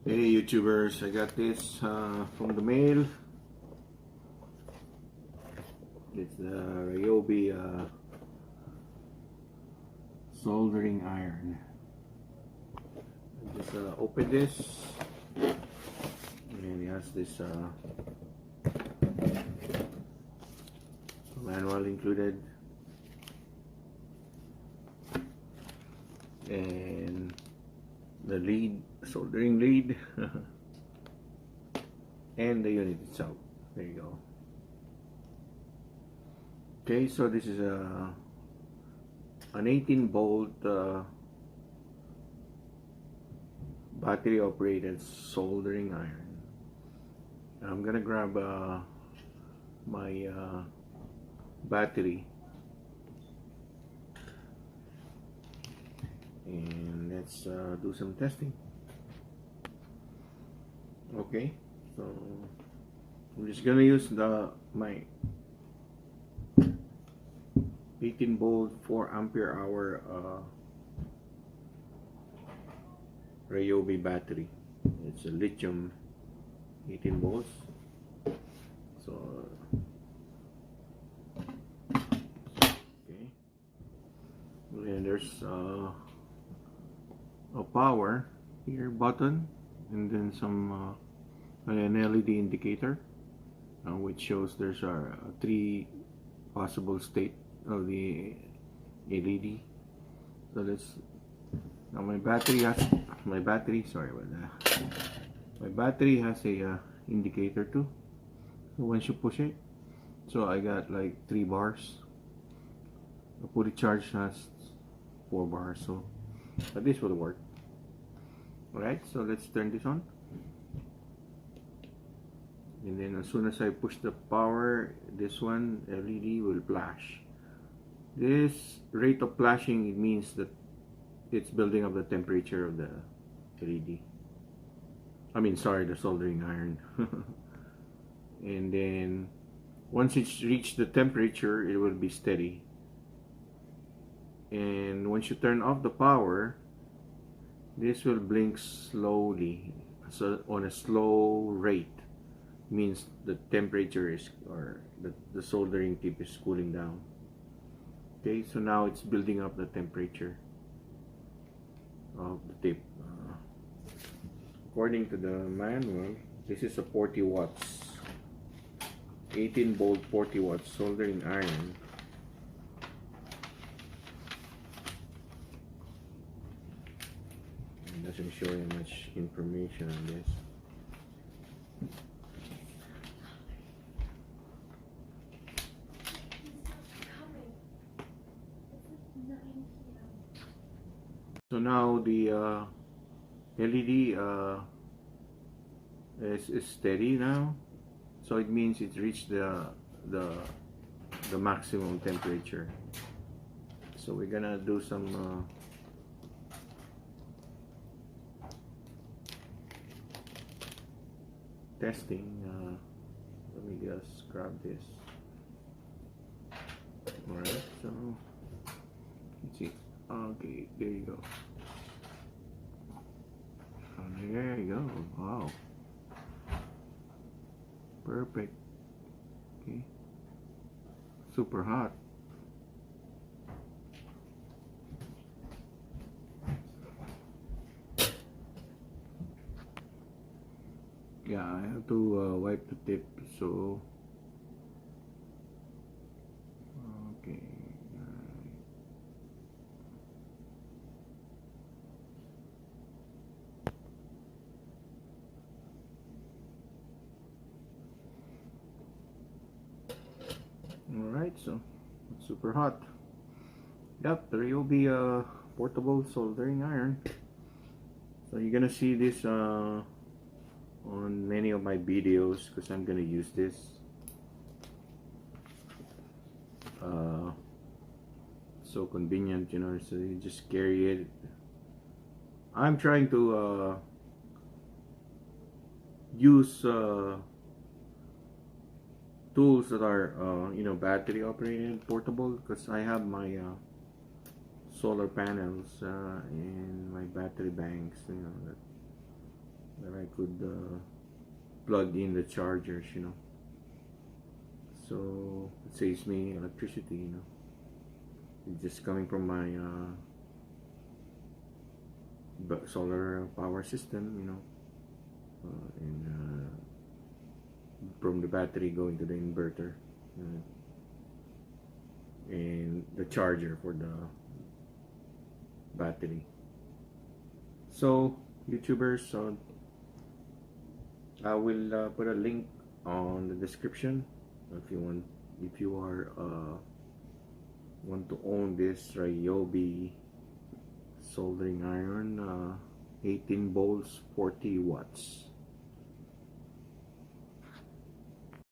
Hey YouTubers, I got this from the mail. It's the Ryobi Soldering Iron. I just open this, and it has this manual included, and the lead, soldering lead, and the unit itself. There you go. Okay, so this is an 18-volt battery operated soldering iron. I'm gonna grab my battery, and let's do some testing. Okay, so I'm just gonna use my 18-volt 4 ampere-hour Ryobi battery. It's a lithium 18 volts. So okay, and there's a power here button, and then some an LED indicator, which shows there's 3 possible state of the LED. So let's, now my battery has my battery has a indicator too. So once you push it, so I got like 3 bars. A fully charged has 4 bars, so but this will work. Alright, so let's turn this on, and then as soon as I push the power, this one LED will flash. This rate of flashing, it means that it's building up the temperature of the LED. The soldering iron. And then once it's reached the temperature, it will be steady. And once you turn off the power, this will blink slowly, so on a slow rate. Means the temperature is, or the soldering tip is cooling down. Okay, so now it's building up the temperature of the tip. According to the manual, this is a 40 watts 18-volt 40 watts soldering iron. It doesn't show you much information on this. So now the LED is steady now, so it means it's reached the maximum temperature. So we're gonna do some testing. Let me just grab this. Alright, so let's see. Okay, there you go. There you go. Wow. Perfect. Okay. Super hot. Yeah, I have to wipe the tip, so okay. Alright, so it's super hot. Yep, the Ryobi portable soldering iron. So you're gonna see this on many of my videos, because I'm gonna use this. So convenient, you know, so you just carry it. I'm trying to use tools that are battery operated, portable, because I have my solar panels and my battery banks, that that I could plug in the chargers, you know. So it saves me electricity, you know. It's just coming from my solar power system, you know, and from the battery going to the inverter, and the charger for the battery. So YouTubers, so I will put a link on the description if you want, if you are want to own this Ryobi soldering iron, 18 volts, 40 watts.